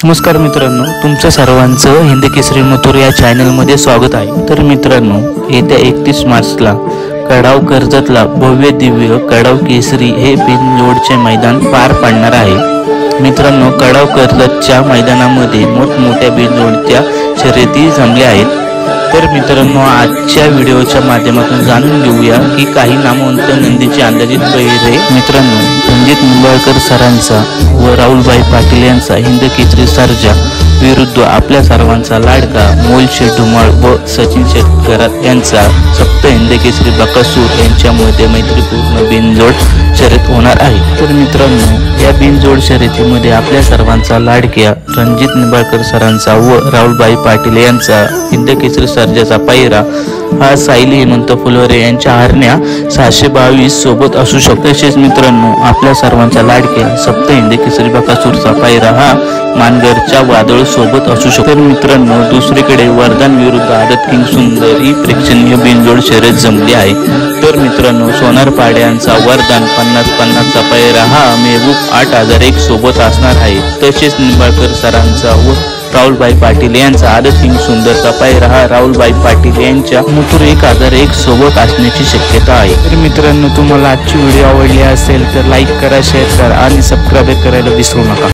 नमस्कार मित्रांनो, तुमच्या सर्वांचं हिंद केसरी मथुर या चॅनलमध्ये स्वागत आहे। तर मित्रांनो, येत्या 31 मार्चला कडाव कर्जतला भव्य दिव्य कडाव केसरी हे बिनजोडचे मैदान पार पडणार आहे। मित्रांनो, कडाव कर्जतच्या मैदानामध्ये मोठमोठ्या बिनजोडच्या शर्यती जमल्या आहेत। तर मित्रांनो, आजच्या व्हिडिओच्या माध्यमातून जाणून घेऊया की काही नामवंत नंदीचे अंदाजित पहिरे। मित्रांनो, रणजित निंबाळकर सरांचा व राहुलभाई पाटील यांचा हिंद केसरी सर्जा विरुद्ध आपल्या सर्वांचा लाडका मोल शेठ धुमाळ व सचिन शेठ घरात यांचा सप्त हिंद केसरी बकासूर यांच्यामध्ये मैत्रीपूर्ण बिनजोड शर्यत होणार आहे। तर मित्रांनो, या बिनजोड शर्यतीमध्ये आपल्या सर्वांचा लाडक्या रणजित निंबाळकर सरांचा व राहुलभाई पाटील यांचा हिंद केसरी सर्जाचा पायरा हा सायली हेमंत फुलोरे यांच्या हरण्या 622 सोबत असू शकतो। तसेच मित्रांनो, आपल्या सर्वांचा लाडक्या सप्त हिंद केसरी बकासूरचा पायरा हा मानगरच्या वादळ सोबत असू शकतो। तर मित्रांनो, दुसरीकडे वरदान विरुद्ध आदत किंग सुंदर ही प्रेक्षणीय बिनजोड शर्यत जमली आहे। तर मित्रांनो, सोनार पाड्यांचा वरदान 50-50चा पायरा हा मेहबूब 8001 सोबत असणार आहे। तसेच निंबाळकर सरांचा व राहुलभाई पाटील यांचा आदत किंग सुंदरचा पायरा हा राहुलभाई पाटील यांच्या मथुर 1001 सोबत असण्याची शक्यता आहे। तर मित्रांनो, तुम्हाला आजची व्हिडिओ आवडली असेल तर लाईक करा, शेअर करा आणि सबस्क्राईब करायला विसरू नका।